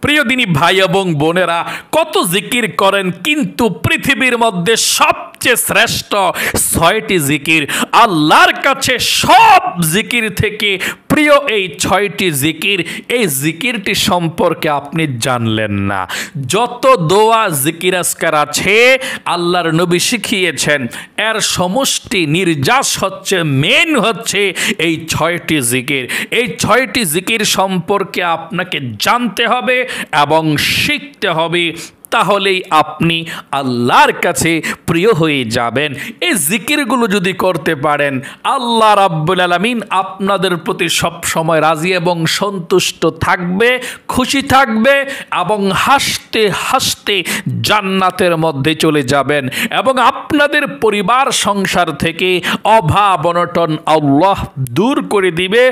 প্রিয় দিনী ভাই এবং বোনেরা, কত জিকির করেন, কিন্তু পৃথিবীর মধ্যে সবচেয়ে শ্রেষ্ঠ 6টি জিকির, আল্লাহর কাছে সব জিকির থেকে প্রিয় এই 6টি জিকির, এই জিকিরটি সম্পর্কে আপনি জানলেন না। যত দোয়া জিকির আজকার আছে আল্লাহর নবী শিখিয়েছেন, এর সমষ্টি নির্যাস হচ্ছে, মেন হচ্ছে এই 6টি জিকির। এই 6টি জিকির সম্পর্কে আপনাকে জানতে হবে এবং শিখতে হবে, তাহলেই আপনি আল্লাহর কাছে প্রিয় হয়ে যাবেন। এই জিকিরগুলো যদি করতে পারেন, আল্লাহ রাব্বুল আলামিন আপনাদের প্রতি সব সময় রাজি এবং সন্তুষ্ট থাকবে, খুশি থাকবে এবং হাসতে হাসতে জান্নাতের মধ্যে চলে যাবেন এবং আপনাদের পরিবার সংসার থেকে অভাব অনটন আল্লাহ দূর করে দিবে।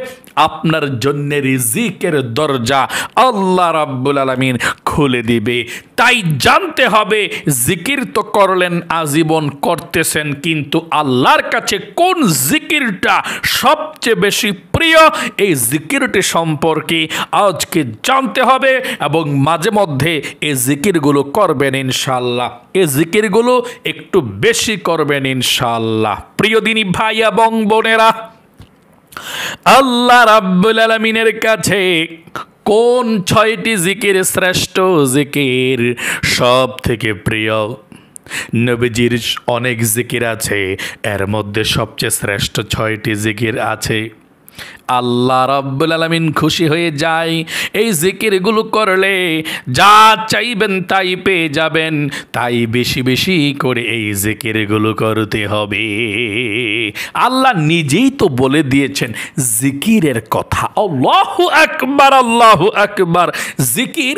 আপনার জন্য রিজিকের দরজা আল্লাহ রাব্বুল আলামিন খুলে দিবে। তাই জানতে হবে, জিকির তো করলেন, আজীবন করতেছেন, কিন্তু আল্লাহর কাছে কোন জিকিরটা সবচেয়ে বেশি প্রিয়, এই জিকিরটি সম্পর্কে আজকে জানতে হবে এবং মাঝে মধ্যে এই জিকিরগুলো করবেন ইনশাআল্লাহ। এই জিকিরগুলো একটু বেশি করবেন ইনশাআল্লাহ। প্রিয় দিনী ভাই এবং বোনেরা, আল্লাহ রাব্বুল আলামিনের কাছে কোন 6টি জিকির শ্রেষ্ঠ জিকির, সব থেকে প্রিয়? নবীজির অনেক জিকির আছে, এর মধ্যে সবচেয়ে শ্রেষ্ঠ 6টি জিকির আছে। আল্লাহ রাব্বুল আলামিন খুশি হয়ে যায় এই জিকিরগুলো করলে, যা চাইবেন তাই পেয়ে যাবেন। তাই বেশি বেশি করে এই জিকিরগুলো করতে হবে। আল্লাহ নিজেই তো বলে দিয়েছেন জিকিরের কথা, আল্লাহু আকবার, আল্লাহু আকবার। জিকির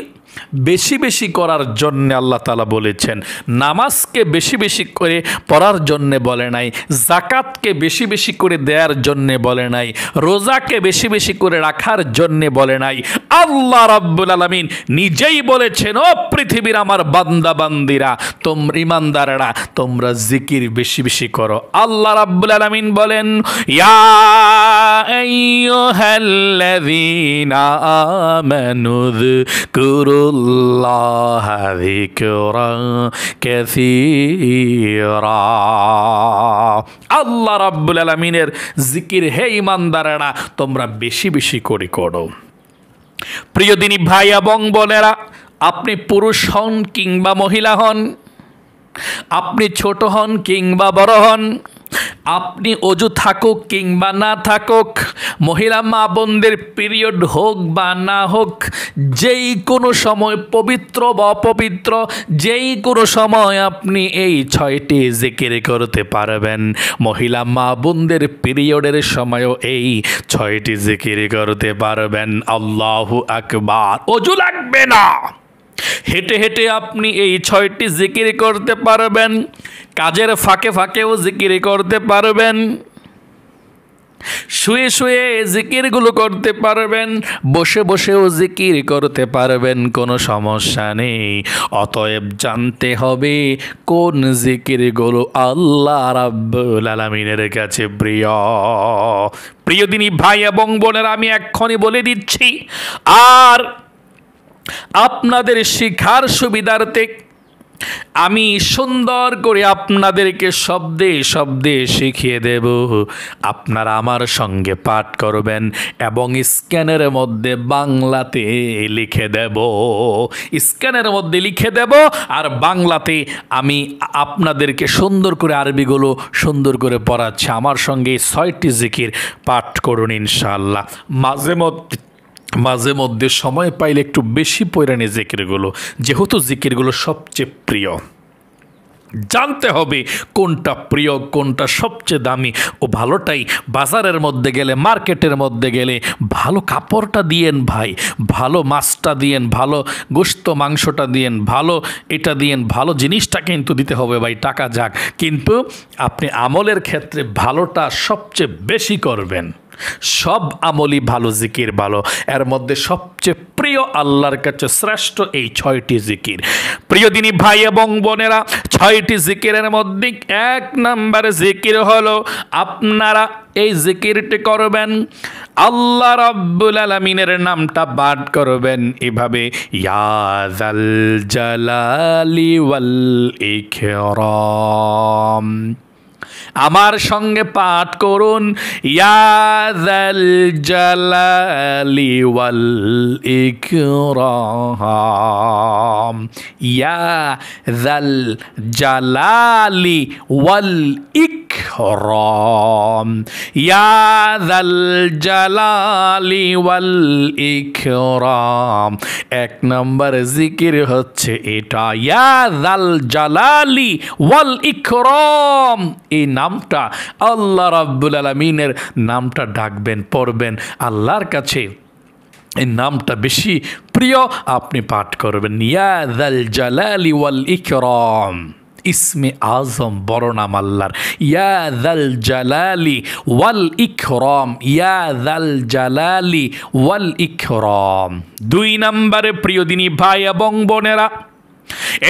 বেশি বেশি করার জন্য আল্লাহ তাআলা বলেছেন, নামাজকে বেশি বেশি করে পড়ার জন্য বলে নাই, যাকাতকে বেশি বেশি করে দেওয়ার জন্য বলে নাই, রোজাকে বেশি বেশি করে রাখার জন্য বলে নাই। আল্লাহ রাব্বুল আলামিন নিজেই বলেছেন, ও পৃথিবীর আমার বান্দা বান্দিরা, তোমরা ইমানদাররা, তোমরা জিকির বেশি বেশি করো। আল্লাহ রাব্বুল আলামিন বলেন, ইয়া আইয়ুহাল্লাযীনা আমানু যকুরুল্লাহ যিকরান কাসীরা। আল্লাহ রাব্বুল আলামিনের জিকির হে ইমানদারেরা তোমরা বেশি বেশি করে করো। প্রিয় দিনী ভাই এবং বোনেরা, আপনি পুরুষ হন কিংবা মহিলা হন, আপনি ছোট হন কিংবা বড় হন, আপনি অজু থাকুক কিংবা না থাকুক, মহিলা মা বোনদের পিরিয়ড হোক বা না হোক, যেই কোনো সময় পবিত্র বা অপবিত্র, যেই কোনো সময় আপনি এই 6টি জিকির করতে পারবেন। মহিলা মা বোনদের পিরিয়ডের সময়ও এই 6টি জিকির করতে পারবেন। আল্লাহু আকবার। অজু লাগবে না, হেঁটে হেঁটে আপনি এই 6টি জিকির করতে পারবেন। কাজের ফাঁকে ফাঁকেও জিকির করতে পারবেন, শুয়ে শুয়ে জিকিরগুলো করতে পারবেন, বসে বসেও জিকির করতে পারবেন, কোনো সমস্যা নেই। অতএব জানতে হবে কোন জিকিরগুলো আল্লাহ রাব্বুল আলামিনের কাছে প্রিয়। প্রিয় দিনী ভাই এবং বোনেরা, আমি এক্ষুনি বলে দিচ্ছি, আর আপনাদের শিখার সুবিধার্থে আমি সুন্দর করে আপনাদেরকে শব্দে শব্দে শিখিয়ে দেব। আপনারা আমার সঙ্গে পাঠ করবেন এবং স্ক্যানের মধ্যে বাংলাতে লিখে দেব, স্ক্যানের মধ্যে লিখে দেব, আর বাংলাতে আমি আপনাদেরকে সুন্দর করে আরবিগুলো সুন্দর করে পড়াচ্ছি। আমার সঙ্গে 6টি জিকির পাঠ করুন ইনশাআল্লাহ। মাঝে মধ্যে সময় পাইলে একটু বেশি পড়েন জিকিরগুলো, যেহেতু জিকিরগুলো সবচেয়ে প্রিয়। জানতে হবে কোনটা প্রিয়, কোনটা সবচেয়ে দামি। ও ভালোটাই বাজারের মধ্যে গেলে, মার্কেটের মধ্যে গেলে ভালো কাপড়টা দিয়েন ভাই, ভালো মাছটা দিয়েন, ভালো গোশত মাংসটা দিয়েন, ভালো এটা দিয়েন, ভালো জিনিসটা কিন্তু দিতে হবে ভাই, টাকা যাক, কিন্তু আপনি আমলের ক্ষেত্রে ভালোটা সবচেয়ে বেশি করবেন। সব আমলই ভালো, জিকির ভালো, এর মধ্যে সবচেয়ে প্রিয় আল্লাহর কাছে শ্রেষ্ঠ এই 6টি জিকির। প্রিয় দিনী ভাই এবং বোনেরা, 6টি জিকিরের মধ্যে 1 নম্বর জিকির হলো আপনারা এই জিকিরটি করবেন, আল্লাহ রাব্বুল আলামিনের নামটা পাঠ করবেন এভাবে, ইয়া যাল জালালি ওয়াল ইকরাম। আমার সঙ্গে পাঠ করুন, ইয়া যাল জালালি ওয়াল ইকরাম, ইয়া যাল জালালি ওয়াল ইকরাম, ইয়া যাল জালালি ওয়াল ইকরাম। 1 নম্বর জিকির হচ্ছে এটা, ইয়া যাল জালালি ওয়াল ইকরাম। এই নামটা আল্লাহ রাব্বুল আলামিনের নামটা ডাকবেন, পড়বেন, আল্লাহর কাছে এই নামটা বেশি প্রিয়, আপনি পাঠ করবেন, ইয়া যাল জালালি ওয়াল ইকরাম। ইসমে আজম, বড় নাম আল্লাহর, ইয়া যাল জালালি ওয়াল ইকরাম, ইয়া যাল জালালি ওয়াল ইকরাম। 2 নম্বরে প্রিয় দিনী ভাই এবং বোনেরা,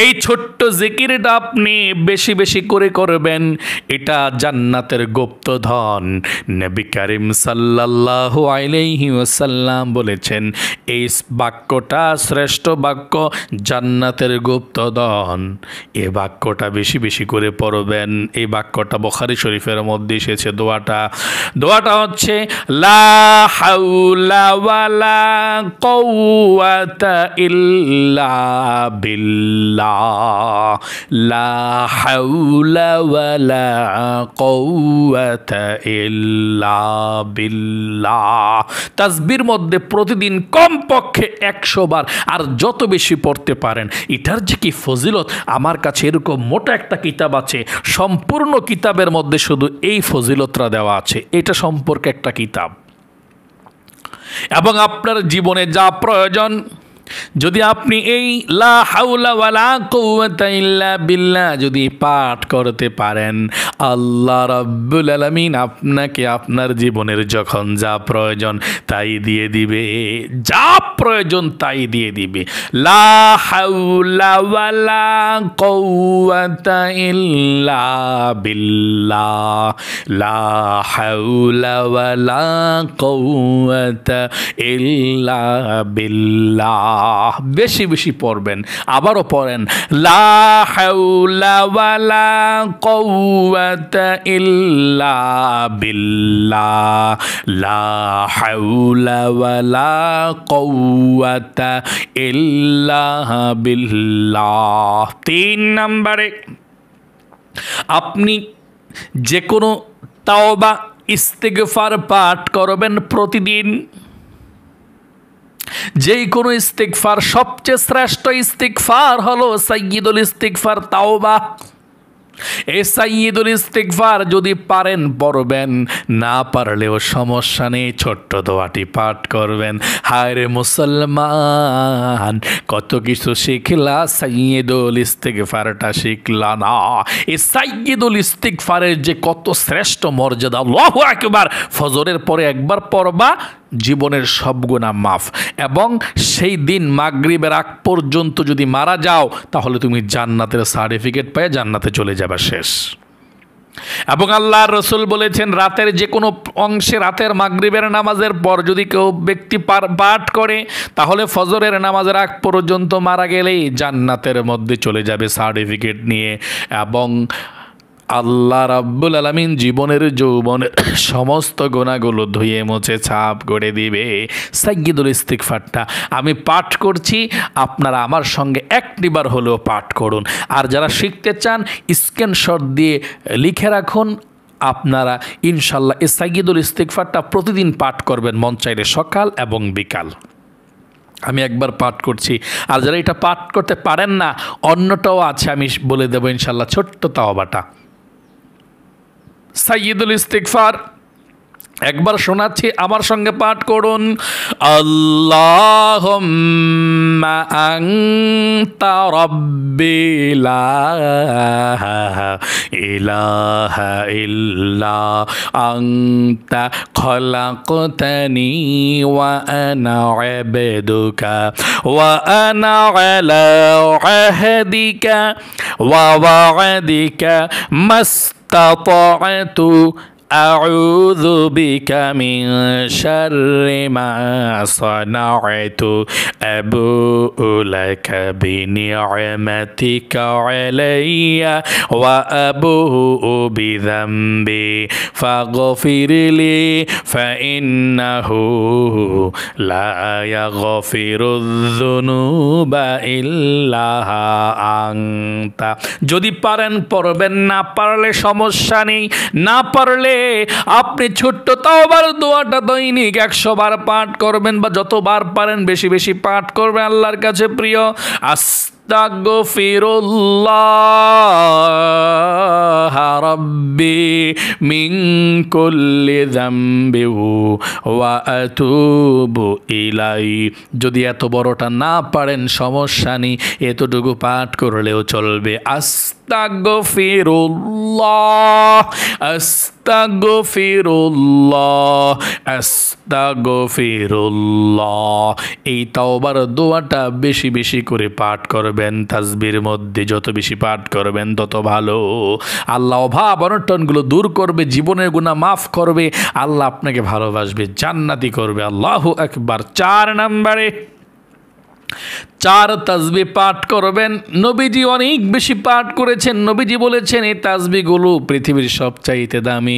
এই ছোট্ট জিকিরটা আপনি বেশি বেশি করে করবেন, এটা জান্নাতের গুপ্তধন। নবী করিম সাল্লাল্লাহু আলাইহি ওয়াসাল্লাম বলেছেন, এই বাক্যটা শ্রেষ্ঠ বাক্য, জান্নাতের গুপ্তধন। এই বাক্যটা বেশি বেশি করে পড়বেন। এই বাক্যটা বুখারী শরীফের মধ্যে এসেছে। দোয়াটা হচ্ছে, লা হাওলা ওয়ালা কুওয়াতা ইল্লা বিল্লাহ, লা হাওলা ওয়ালা কুওয়াতা ইল্লা বিল্লাহ। তাসবির মধ্যে প্রতিদিন কমপক্ষে 100 বার, আর যত বেশি পড়তে পারেন। এটার যে কি ফজিলত, আমার কাছে এরকম মোটা একটা কিতাব আছে, সম্পূর্ণ কিতাবের মধ্যে শুধু এই ফজিলতটা দেওয়া আছে, এটা সম্পর্কে একটা কিতাব। এবং আপনার জীবনে যা প্রয়োজন, যদি আপনি এই লা হাওলা ওয়ালা কুওয়াতা ইল্লা বিল্লাহ যদি পাঠ করতে পারেন, আল্লাহ রাব্বুল আলামিন আপনাকে আপনার জীবনের যখন যা প্রয়োজন তাই দিয়ে দিবে, যা প্রয়োজন তাই দিয়ে দিবে। লা হাওলা ওয়ালা কুওয়াতা ইল্লা বিল্লাহ, লা হাওলা ওয়ালা কুওয়াতা ইল্লা বিল্লাহ। বেশি বেশি পড়বেন। আবারও পড়েন, লা হাওলা ওয়ালা কুওয়াতা ইল্লা বিল্লাহ, লা হাওলা ওয়ালা কুওয়াতা ইল্লা বিল্লাহ। 3 নম্বরে, আপনি যে কোনো তাওবা ইস্তিগফার পাঠ করবেন প্রতিদিন। যেই কোনো ইস্তিগফার, সবচেয়ে শ্রেষ্ঠ ইস্তিগফার হলো সাইয়্যিদুল ইস্তিগফার তাওবা। এই সাইয়্যিদুল ইস্তিগফার যদি পারেন পড়বেন, না পারলেও সমস্যা নেই, ছোট্ট দোয়াটি পাঠ করবেন। হায় রে মুসলমান, কত কিছু শিখলা, সাইয়্যিদুল ইস্তিগফারটা শিখলা না। এই সাইয়্যিদুল ইস্তিগফারের যে কত শ্রেষ্ঠ মর্যাদা, আল্লাহু আকবার। ফজরের পরে একবার পড়বা, জীবনের সব গুনাহ মাফ। এবং সেই দিন মাগরিবের আগ পর্যন্ত যদি মারা যাও, তাহলে তুমি জান্নাতের সার্টিফিকেট পেয়ে জান্নাতে চলে যাবে, শেষ। এবং আল্লাহর রাসূল বলেছেন, রাতের যে কোনো অংশে, রাতের মাগরিবের নামাজের পর যদি কেউ ব্যক্তি পাঠ করে, তাহলে ফজরের নামাজের আগ পর্যন্ত মারা গেলেই জান্নাতের মধ্যে চলে যাবে সার্টিফিকেট নিয়ে। এবং আল্লাহ রাব্বুল আলামিন জীবনের যৌবনের সমস্ত গুনাহগুলো ধুয়ে মুছে ছাপ করে দিবে। সাইয়্যিদুল ইস্তিগফারটা আমি পাঠ করছি, আপনারা আমার সঙ্গে একটিবার হলেও পাঠ করুন। আর যারা শিখতে চান, স্ক্রিনশট দিয়ে লিখে রাখুন। আপনারা ইনশাল্লাহ এই সাইয়্যিদুল ইস্তিগফারটা প্রতিদিন পাঠ করবেন, মন চাইলে সকাল এবং বিকাল। আমি একবার পাঠ করছি, আর যারা এটা পাঠ করতে পারেন না, অন্যটাও আছে, আমি বলে দেবো ইনশাল্লাহ, ছোট্ট তাওবাটা। সাইয়্যিদুল ইস্তিগফার একবার শোনাচ্ছি, আমার সঙ্গে পাঠ করুন। আল্লাহুম্মা আনতা রাব্বি লা ইলাহা ইল্লা আনতা খলাকতানি ওয়া আনা আবদুকা ওয়া আনা আলা আহদিকা ওয়া ওয়া'দিকা মাস্তাতা'তু أعوذ بك من شر ما صنعت أبوء لك بنعمتك علي وأبوء بذنبي فاغفر لي فإنه لا يغفر الذنوب إلا أنت। যদি পারেন পড়বেন, না পারলে সমস্যা নেই। না পারলে আপনি ছোট্ট তাওবার দোয়াটা দৈনিক 100 বার পাঠ করবেন, বা যতবার পারেন বেশি বেশি পাঠ করবেন। আল্লাহর কাছে প্রিয়, আস্তাগফিরুল্লাহ রাব্বি মিন কুল্লি যামবি ওয়া আতুবু ইলাই। যদি এত বড়টা না পারেন সমস্যা নেই, এতটুকু পাঠ করলেও চলবে। আস্তাগফিরুল্লাহ আস্তাগফিরুল্লাহ আস্তাগফিরুল্লাহ। এই তাওবার দোয়াটা বেশি বেশি করে পাঠ করবেন। তাসবির মধ্যে যত বেশি পাঠ করবেন তত ভালো। আল্লাহ অভাব অনটনগুলো দূর করবে, জীবনের গুনাহ মাফ করবে, আল্লাহ আপনাকে ভালোবাসবে, জান্নাতি করবে। আল্লাহু আকবার। 4 নম্বরে 4 তাসবিহ পাঠ করবেন। নবীজি অনেক বেশি পাঠ করেছেন। নবীজি বলেছেন এই তাসবিহগুলো পৃথিবীর সবচাইতে দামি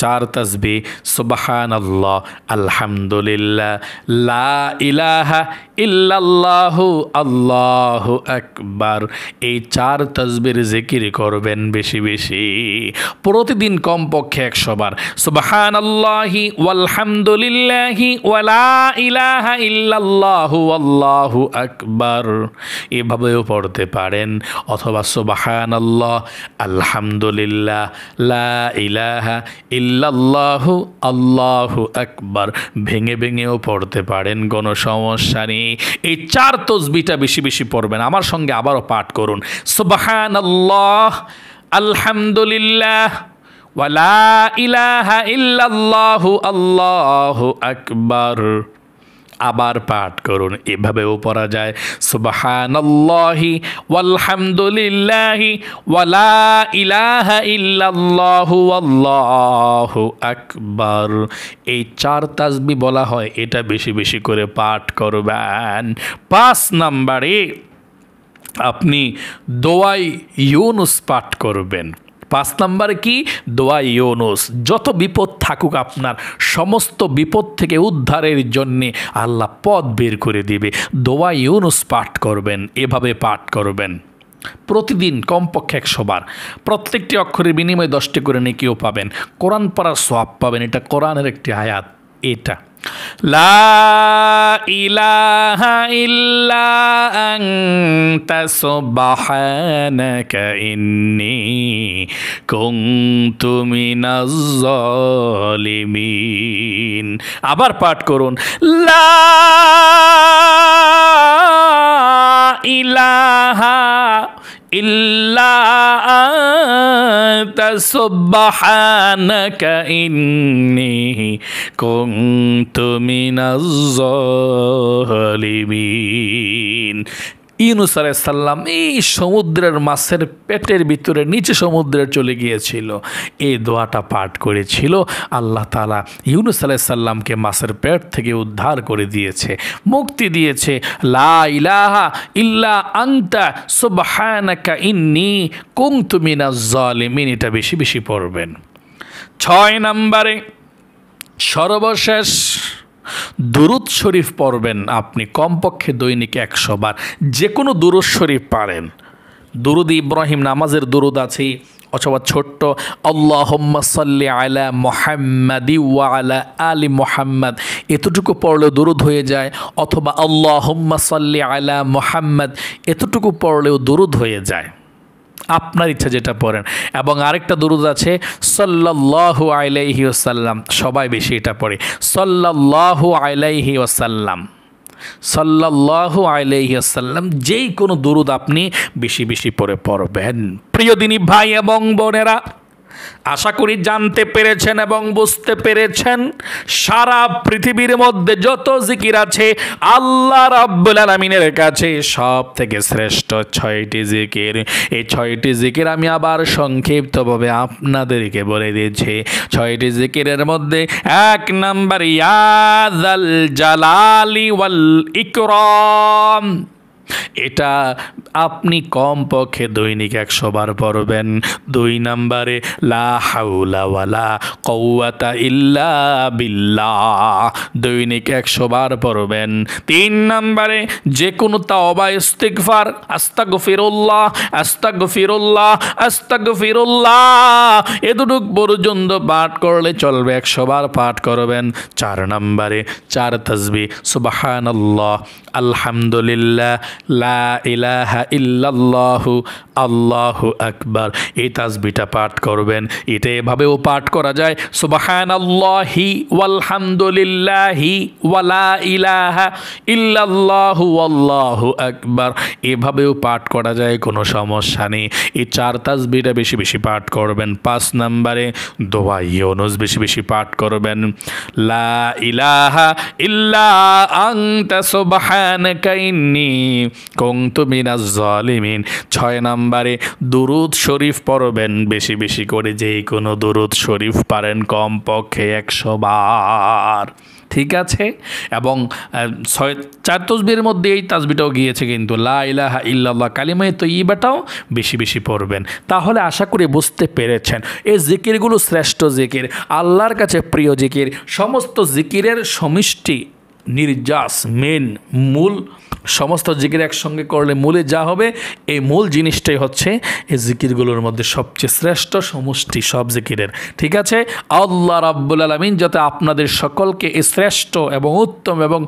4 তাসবিহ। সুবহানাল্লাহ, আলহামদুলিল্লাহ, লা ইলাহা ইল্লাল্লাহু, আল্লাহু আকবার। এই 4 তাসবিহর জিকির করবেন বেশি বেশি, প্রতিদিন কমপক্ষে 100 বার। সুবহানাল্লাহি ওয়ালহামদুলিল্লাহি ওয়া লা ইলাহা ইল্লাল্লাহু আল্লাহু আকবার, এভাবেও পড়তে পারেন। অথবা সুবহানাল্লাহ, আলহামদুলিল্লাহ, লা ইলাহা ইল্লাল্লাহু আল্লাহু আকবার ভেঙে ভেঙেও পড়তে পারেন, কোনো সমস্যা নেই। এই 4 তাসবিহটা বেশি বেশি পড়বেন। আমার সঙ্গে আবারও পাঠ করুন। সুবহানাল্লাহ, আলহামদুলিল্লাহ, ওয়া লা ইলাহা ইল্লাল্লাহু আল্লাহু আকবার। আবার পাঠ করুন, এভাবেও পড়া যায়। সুবহানাল্লাহি ওয়ালহামদুলিল্লাহি ওয়া লা ইলাহা ইল্লাল্লাহু আল্লাহু আকবার। এই 4 তাসবিহ বলা হয়, এটা বেশি বেশি করে পাঠ করবেন। 5 নম্বরে আপনি দোয়াই ইউনুস পাঠ করবেন। 5 নম্বর কি? দোয়া ইউনুস। যত বিপদ থাকুক আপনার, সমস্ত বিপদ থেকে উদ্ধারের জন্যে আল্লাহ পথ বের করে দিবে। দোয়া ইউনুস পাঠ করবেন, এভাবে পাঠ করবেন প্রতিদিন কমপক্ষে 100 বার। প্রত্যেকটি অক্ষরের বিনিময়ে 10টি করে নেকিও পাবেন, কোরআন পড়ার সওয়াব পাবেন। এটা কোরআনের একটি আয়াত। এটা লা ইলাহা ইল্লা আনতা সুবহানাকা ইন্নী কুনতু মিনাজ জালিমিন। আবার পাঠ করুন, লা ইলাহা ইল্লা আনতা সুবহানাকা ইন্নী কুনতু মিনাজ জালিমিন। ইউনুস আলাইহিস সালাম এই সমুদ্রের মাছের পেটের ভিতরে নিচে সমুদ্রে চলে গিয়েছিল, এই দোয়াটা পাঠ করেছিল। আল্লাহ তাআলা ইউনুস আলাইহিস সালামকে মাছের পেট থেকে উদ্ধার করে দিয়েছে, মুক্তি দিয়েছে। লা ইলাহা ইল্লা আনতা সুবহানাকা ইন্নী কুনতু মিনাজ জালিমিন। এটা বেশি বেশি পড়বেন। 6 নম্বরে সর্বশেষ দুরুদ শরীফ পড়বেন আপনি কমপক্ষে দৈনিক 100 বার। যে কোনো দুরুদ শরীফ পারেন। দুরুদ ইব্রাহিম নামাজের দুরুদ আছে, অথবা ছোট্ট আল্লাহুম্মা সাল্লি আলা মুহাম্মাদি ওয়া আলা আলি মুহাম্মাদ, এতটুকু পড়লেও দুরুদ হয়ে যায়। অথবা আল্লাহুম্মা সাল্লি আলা মুহাম্মাদ, এতটুকু পড়লেও দুরুদ হয়ে যায়। আপনার ইচ্ছা যেটা পড়েন। এবং আরেকটা দুরুদ আছে সাল্লাল্লাহু আলাইহি ওয়াসাল্লাম, সবাই বেশি এটা পড়ে, সাল্লাল্লাহু আলাইহি ওয়াসাল্লাম, সাল্লাল্লাহু আলাইহি ওয়াসাল্লাম। যেই কোনো দুরুদ আপনি বেশি বেশি পড়ে পড়বেন। প্রিয় দিনী ভাই এবং বোনেরা, আশা করি জানতে পেরেছেন এবং বুঝতে পেরেছেন সারা পৃথিবীর মধ্যে যত জিকির আছে আল্লাহ রাব্বুল আলামিনের কাছে সব থেকে শ্রেষ্ঠ 6টি জিকির। এই 6টি জিকির আমি আবার সংক্ষিপ্তভাবে আপনাদেরকে বলে দিয়েছি। 6টি জিকিরের মধ্যে 1 নাম্বার ইয়া যাল জালালি ওয়াল ইকরাম, এটা আপনি কমপক্ষে দৈনিক 100 বার পড়বেন। 2 নম্বরে লা হাওলা ওয়ালা কুওয়াতা ইল্লা বিল্লাহ, দৈনিক 100 বার পড়বেন। 3 নম্বরে যে কোনো তাওবা ইস্তিগফার, আস্তাগফিরুল্লাহ আস্তাগফিরুল্লাহ আস্তাগফিরুল্লাহ, এতটুক পর্যন্ত পাঠ করলে চলবে, 100 বার পাঠ করবেন। 4 নম্বরে 4 তাসবিহ, সুবহানাল্লাহ, আলহামদুলিল্লাহ, লা ইলাহা ইল্লাল্লাহু, আল্লাহু আকবার, এই তাসবিহটা পাঠ করবেন। এটা এভাবেও পাঠ করা যায়, সুবহানাল্লাহি ওয়ালহামদুলিল্লাহি ওয়ালা ইলাহা ইল্লাল্লাহু আল্লাহু আকবার, এভাবেও পাঠ করা যায়, কোনো সমস্যা নেই। এই 4 তাসবিহটা বেশি বেশি পাঠ করবেন। 5 নম্বরে দোয়া ইউনুস বেশি বেশি পাঠ করবেন, লা ইলাহা ইল্লা আনতা সুবহানাকা ইন্নী কুনতু মিনাজ জালিমিন। 6 নম্বরে দুরুদ শরীফ পড়বেন বেশি বেশি করে, যেই কোনো দুরুদ শরীফ পারেন কমপক্ষে 100 বার, ঠিক আছে। এবং 4 তাসবিহের মধ্যে এই তাসবিহটাও গিয়েছে কিন্তু, লা ইলাহা ইল্লাল্লাহ কালিমায়ে তয়্যিবাটাও বেশি বেশি পড়বেন। তাহলে আশা করি বুঝতে পেরেছেন এই জিকিরগুলো শ্রেষ্ঠ জিকির, আল্লাহর কাছে প্রিয় জিকির। সমস্ত জিকিরের সমষ্টি, নির্যাস, মেন, মূল, সমস্ত জিকির একসঙ্গে করলে মূলে যা হবে, এই মূল জিনিসটাই হচ্ছে এই জিকিরগুলোর মধ্যে সবচেয়ে শ্রেষ্ঠ সমষ্টি সব জিকিরের, ঠিক আছে। আল্লাহ রাব্বুল আলামিন যাতে আপনাদের সকলকে এই শ্রেষ্ঠ এবং উত্তম এবং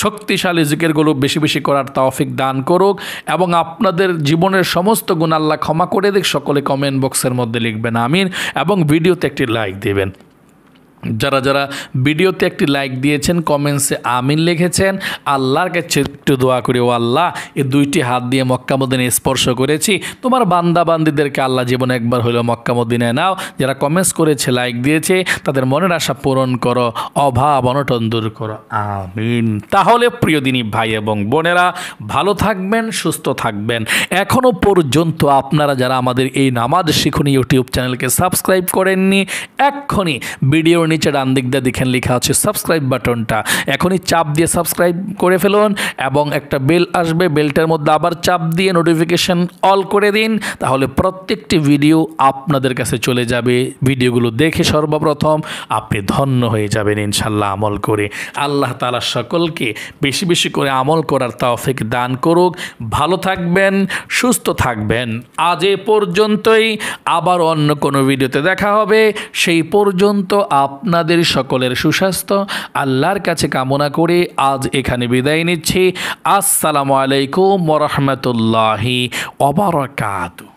শক্তিশালী জিকিরগুলো বেশি বেশি করার তৌফিক দান করুক, এবং আপনাদের জীবনের সমস্ত গুনাহ আল্লাহ ক্ষমা করে দিক। সকলে কমেন্ট বক্সের মধ্যে লিখবেন আমিন, এবং ভিডিওতে একটি লাইক দেবেন। যারা যারা ভিডিওতে একটি লাইক দিয়েছেন, কমেন্টসে আমিন লিখেছেন, আল্লাহর কাছে একটু দোয়া করি, ও আল্লাহ, এই 2টি হাত দিয়ে মক্কা মদিনায় স্পর্শ করেছি, তোমার বান্দা বান্দীদেরকে আল্লাহ জীবনে একবার হলেও মক্কা মদিনায় নাও। যারা কমেন্টস করেছে, লাইক দিয়েছে, তাদের মনের আশা পূরণ করো, অভাব অনটন দূর করো, আমিন। তাহলে প্রিয় দিনী ভাই এবং বোনেরা, ভালো থাকবেন, সুস্থ থাকবেন। এখনও পর্যন্ত আপনারা যারা আমাদের এই নামাজ শিখুন ইউটিউব চ্যানেলকে সাবস্ক্রাইব করেননি, এক্ষুনি ভিডিওর নিচে ডান দিক দিয়ে দেখেন লেখা আছে সাবস্ক্রাইব বাটনটা, এখনই চাপ দিয়ে সাবস্ক্রাইব করে ফেলুন, এবং একটা বেল আসবে, বেলটার মধ্যে আবার চাপ দিয়ে নোটিফিকেশন অল করে দিন। তাহলে প্রত্যেকটি ভিডিও আপনাদের কাছে চলে যাবে। ভিডিওগুলো দেখে সর্বপ্রথম আপনি ধন্য হয়ে যাবেন ইনশাল্লাহ আমল করে। আল্লাহ তাআলা সকলকে বেশি বেশি করে আমল করার তৌফিক দান করুক। ভালো থাকবেন, সুস্থ থাকবেন। আজ এ পর্যন্তই, আবার অন্য কোনো ভিডিওতে দেখা হবে। সেই পর্যন্ত আপনাদের সকলের সুস্বাস্থ্য আল্লাহর কাছে কামনা করে আজ এখানে বিদায় নিচ্ছি। আসসালামু আলাইকুম ওয়া রাহমাতুল্লাহি ওয়া বারাকাতুহু।